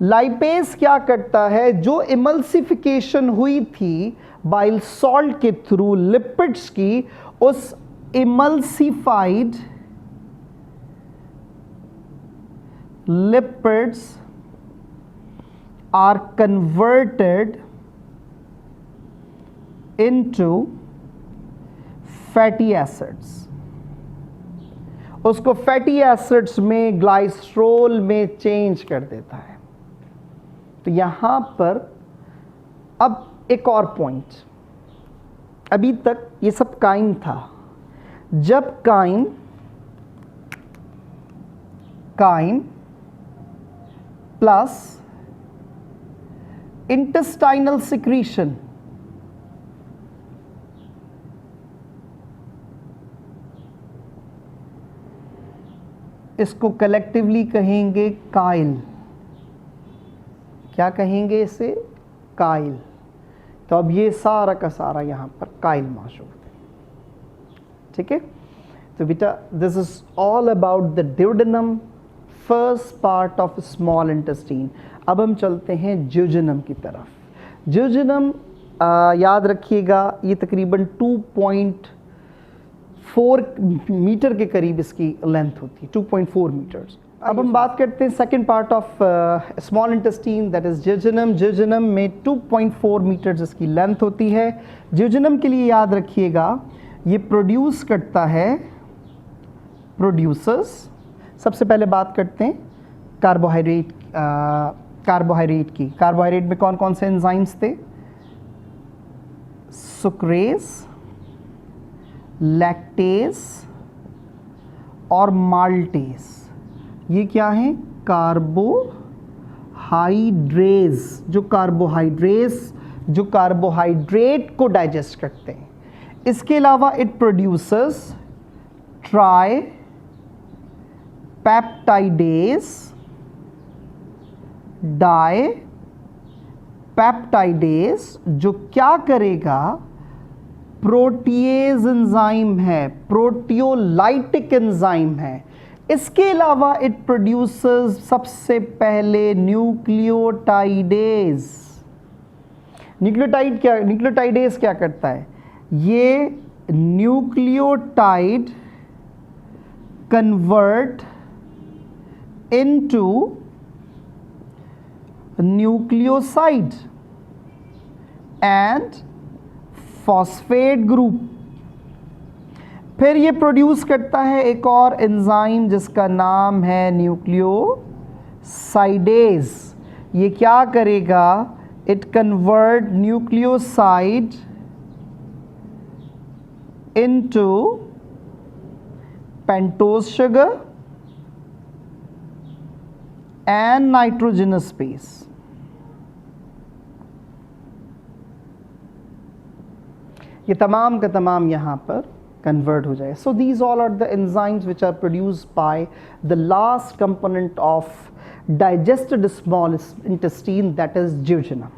लाइपेज क्या करता है, जो इमल्सिफिकेशन हुई थी बाइल सॉल्ट के थ्रू लिपिड्स की, उस emulsified lipids are converted into fatty acids, उसको फैटी एसिड्स में ग्लाइसरोल में चेंज कर देता है। तो यहां पर अब एक और पॉइंट, अभी तक ये सब काइम था, जब काइम प्लस इंटेस्टाइनल सिक्रीशन, इसको कलेक्टिवली कहेंगे काइल। क्या कहेंगे इसे? काइल। तो अब ये सारा का सारा यहाँ पर काइल मौजूद है। ठीक है, तो बेटा this is all about the duodenum, first part of small intestine. अब हम चलते हैं ज्यूजेनम की तरफ। ज्यूजेनम याद रखिएगा, ये तकरीबन 2.4 मीटर के करीब इसकी लेंथ होती है, 2.4 मीटर्स। अब हम बात करते हैं second part of small intestine, that is jejunum. Jejunum में 2.4 मीटर्स इसकी लेंथ होती है। ज्यूजेनम के लिए याद रखिएगा, ये प्रोड्यूस करता है प्रोड्यूसर्स। सबसे पहले बात करते हैं कार्बोहाइड्रेट की। कार्बोहाइड्रेट में कौन कौन से एंजाइम्स थे? सुक्रेज, लैक्टेज और माल्टेज। ये क्या है? कार्बोहाइड्रेज, जो कार्बोहाइड्रेट को डाइजेस्ट करते हैं। इसके अलावा it producers tripeptidase, dipeptidase, जो क्या करेगा? प्रोटीएज एंजाइम है, प्रोटियोलाइटिक एंजाइम है। इसके अलावा इट प्रोड्यूसर्स सबसे पहले न्यूक्लियोटाइडेज। न्यूक्लियोटाइडेज क्या करता है? ये nucleotide convert into nucleoside and phosphate group. फिर ये प्रोड्यूस करता है एक और एंजाइम जिसका नाम है न्यूक्लियोसाइडेज। ये क्या करेगा? It convert nucleoside into pentose sugar and nitrogenous base. ये तमाम का तमाम यहाँ पर कन्वर्ट हो जाए। So these all are the enzymes which are produced by the last component of digested small intestine, that is jejunum.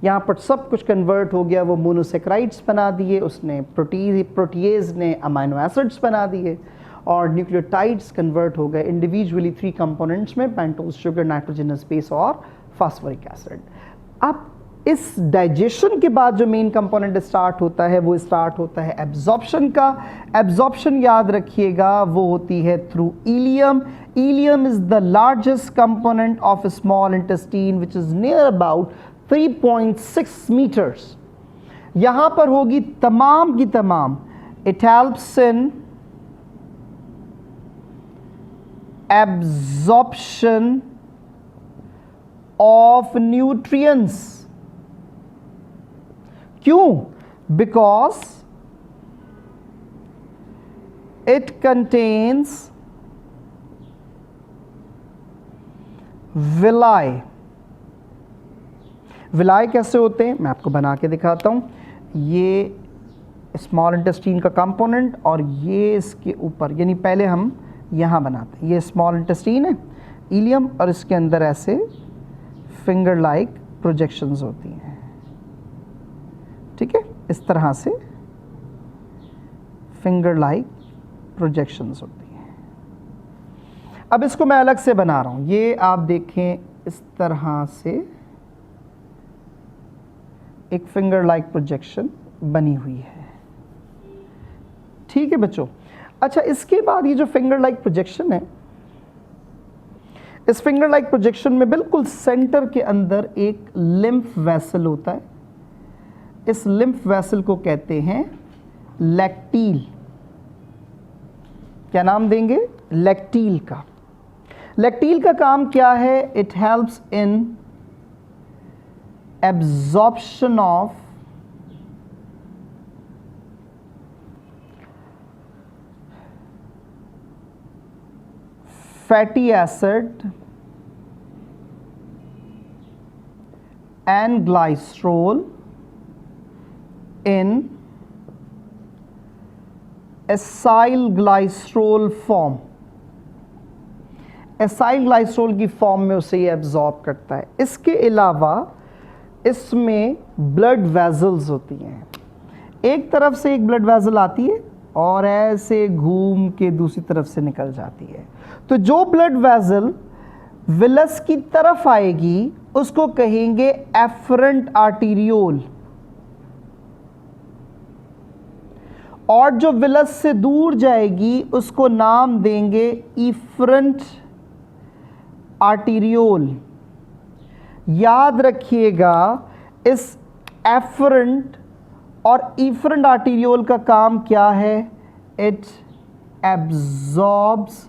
यहाँ पर सब कुछ कन्वर्ट हो गया। वो मोनोसेक्राइड्स बना दिए उसने, प्रोटीएज ने अमाइनो एसिड्स बना दिए, और न्यूक्लियोटाइड्स कन्वर्ट हो गए इंडिविजुअली 3 कंपोनेंट्स में, पेंटोज शुगर, नाइट्रोजनस बेस और फास्फोरिक एसिड। अब इस डाइजेशन के बाद जो मेन कंपोनेंट स्टार्ट होता है वो स्टार्ट होता है एब्जॉर्प्शन का। एब्जॉर्प्शन याद रखिएगा वो होती है through ileum. Ileum is the largest component of small intestine which is near about 3.6 metres. यहां पर होगी तमाम की तमाम, it helps in absorption of nutrients. क्यों? Because it contains villi. Villi कैसे होते हैं मैं आपको बना के दिखाता हूं। ये स्मॉल इंटेस्टीन का कंपोनेंट और ये इसके ऊपर, यानी पहले हम यहां बनाते हैं। ये स्मॉल इंटेस्टीन है, इलियम, और इसके अंदर ऐसे फिंगर लाइक प्रोजेक्शंस होती हैं। ठीक है, इस तरह से फिंगर लाइक प्रोजेक्शंस होती हैं। अब इसको मैं अलग से बना रहा हूं। ये आप देखें, इस तरह से एक फिंगर लाइक प्रोजेक्शन बनी हुई है। ठीक है बच्चों। अच्छा, इसके बाद ये जो फिंगर लाइक प्रोजेक्शन है, इस फिंगर लाइक प्रोजेक्शन में बिल्कुल सेंटर के अंदर एक लिम्फ वेसल होता है। इस लिम्फ वेसल को कहते हैं लैक्टील। क्या नाम देंगे? लैक्टील का। लैक्टील का काम क्या है? It helps in absorption of fatty acid and glycerol in acyl glycerol form। Acyl glycerol की फॉर्म में उसे ये एब्जॉर्ब करता है। इसके अलावा इसमें ब्लड वेजल्स होती हैं। एक तरफ से एक ब्लड वेजल आती है और ऐसे घूम के दूसरी तरफ से निकल जाती है। तो जो ब्लड वेजल विलस की तरफ आएगी उसको कहेंगे एफरेंट आर्टीरियोल, और जो विलस से दूर जाएगी उसको नाम देंगे इफरेंट आर्टीरियोल। याद रखिएगा, इस एफरेंट और इफरेंट आर्टीरियोल का काम क्या है? It absorbs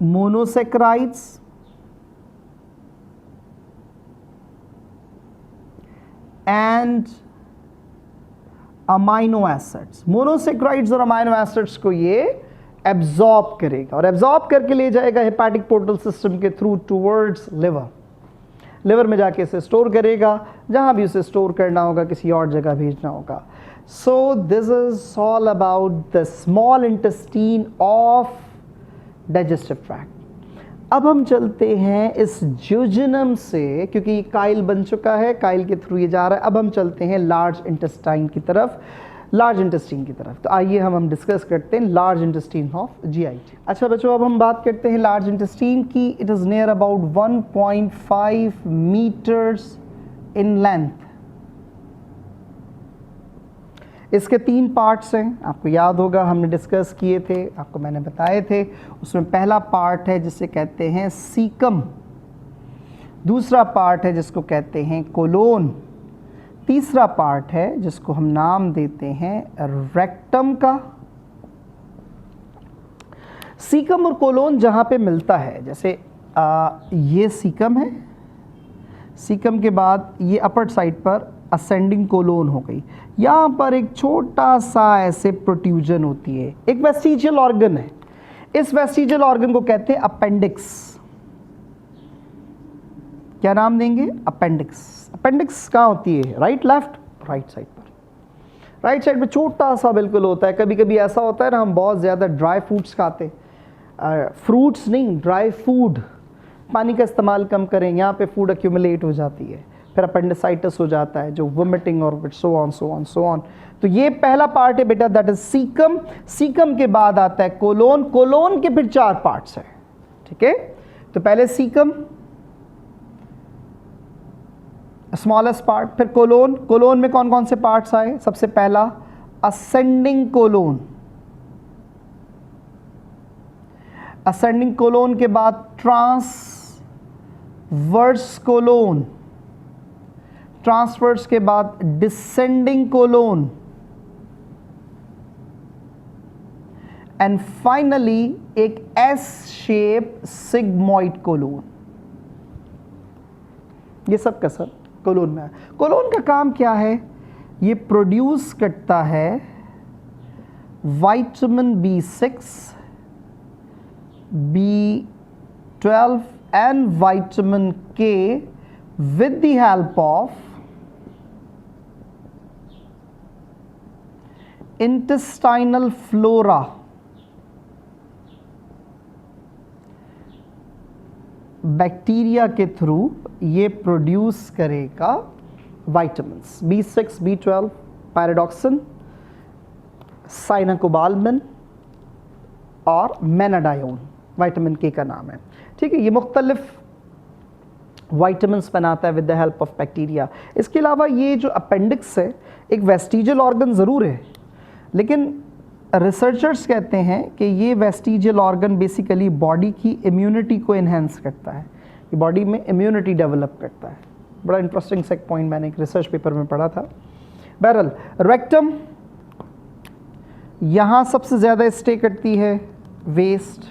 monosaccharides and amino acids. Monosaccharides और अमाइनो एसिड्स को ये एब्जॉर्ब करेगा और एब्जॉर्ब करके ले जाएगा हेपाटिक पोर्टल सिस्टम के थ्रू टुवर्ड्स लिवर। लिवर में जाके इसे स्टोर करेगा, जहां भी उसे स्टोर करना होगा, किसी और जगह भेजना होगा। So this is all about the small intestine of digestive tract. अब हम चलते हैं इस ज्यूजिनम से, क्योंकि काइल बन चुका है, काइल के थ्रू ये जा रहा है। अब हम चलते हैं लार्ज इंटेस्टाइन की तरफ, लार्ज इंटेस्टीन की तरफ। तो आइए हम डिस्कस करते हैं लार्ज इंटेस्टीन ऑफ जीआईटी। अच्छा बच्चों, अब हम बात करते हैं लार्ज इंटेस्टीन की। It is near about 1.5 metres in length. इसके 3 पार्ट्स हैं, आपको याद होगा, हमने डिस्कस किए थे, आपको मैंने बताए थे। उसमें पहला पार्ट है जिसे कहते हैं सीकम, दूसरा पार्ट है जिसको कहते हैं कोलोन, तीसरा पार्ट है जिसको हम नाम देते हैं रेक्टम का। सीकम और कोलोन जहाँ पे मिलता है, जैसे ये सीकम है, सीकम के बाद ये अपर साइड पर असेंडिंग कोलोन हो गई। यहाँ पर एक छोटा सा ऐसे प्रोट्रूजन होती है, एक वेस्टिजियल ऑर्गन है। इस वेस्टिजियल ऑर्गन को कहते हैं अपेंडिक्स। क्या नाम देंगे? अपेंडिक्स। अपेंडिक्स कहाँ होती है? Right left? राइट साइड पर। राइट साइड पे छोटा सा बिल्कुल होता है। कभी कभी ऐसा होता है ना, हम बहुत ज़्यादा ड्राई फ्रूट्स खाते, फ्रूट्स नहीं, ड्राई फूड, पानी का इस्तेमाल कम करें, यहाँ पे फूड एक्यूमुलेट हो जाती है, फिर अपेंडिसाइटिस हो जाता है, जो वोमिटिंग और so on so on so on. तो ये पहला पार्ट है बेटा, दैट इज सीकम। सीकम के बाद आता है कोलोन, कोलोन के फिर 4 पार्ट्स हैं, ठीक है। तो पहले सीकम, स्मॉलेस्ट पार्ट, फिर कोलोन। कोलोन में कौन कौन से पार्ट्स आए? सबसे पहला असेंडिंग कोलोन, असेंडिंग कोलोन के बाद ट्रांसवर्स कोलोन, ट्रांसवर्स के बाद डिसेंडिंग कोलोन, एंड फाइनली एक एस शेप सिग्मॉइड कोलोन। ये सब का सब कोलोन में है। कोलोन का काम क्या है? ये प्रोड्यूस करता है vitamin B6, B12 and vitamin K with the help of intestinal flora। Bacteria के थ्रू ये प्रोड्यूस करेगा विटामिन्स B6, B12, पायरोडॉक्सिन, साइनाकोबाल्मिन और मेनाडायोन, विटामिन K का नाम है, ठीक है। ये मुख्तलिफ विटामिन्स बनाता है with the help of bacteria. इसके अलावा ये जो अपेंडिक्स है, एक वेस्टिजियल ऑर्गन ज़रूर है, लेकिन रिसर्चर्स कहते हैं कि ये वेस्टिजियल ऑर्गन बेसिकली बॉडी की इम्यूनिटी को इन्हेंस करता है, ये बॉडी में इम्यूनिटी डेवलप करता है। बड़ा इंटरेस्टिंग सेक पॉइंट मैंने एक रिसर्च पेपर में पढ़ा था। बहरहाल रेक्टम, यहाँ सबसे ज़्यादा स्टे करती है वेस्ट,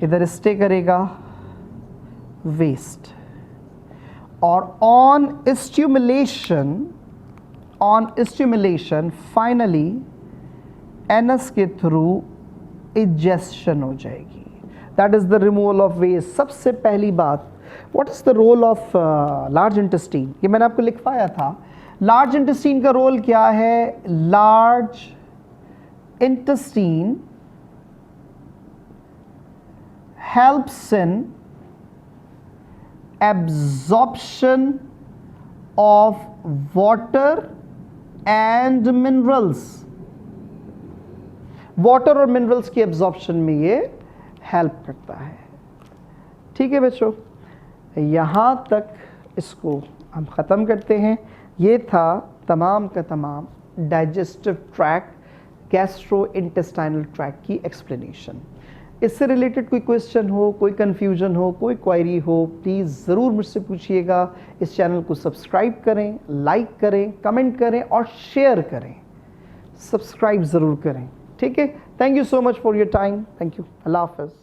इधर स्टे करेगा वेस्ट, और ऑन स्टिमुलेशन फाइनली एनस के थ्रू इजेशन हो जाएगी। That is the removal of waste. सबसे पहली बात, what is the role of large intestine, ये मैंने आपको लिखवाया था। लार्ज इंटेस्टीन का रोल क्या है? Large intestine helps in absorption of water and minerals. Water और मिनरल्स की एब्जॉर्प्शन में ये हेल्प करता है। ठीक है बच्चों, यहाँ तक इसको हम ख़त्म करते हैं। ये था तमाम का तमाम digestive tract, gastro intestinal tract की एक्सप्लेनेशन। इससे रिलेटेड कोई क्वेश्चन हो, कोई कन्फ्यूजन हो, कोई क्वायरी हो, प्लीज़ ज़रूर मुझसे पूछिएगा। इस चैनल को सब्सक्राइब करें, लाइक करें, कमेंट करें और शेयर करें। सब्सक्राइब ज़रूर करें, ठीक है। Thank you so much for your time. Thank you. अल्लाह हाफ़िज़।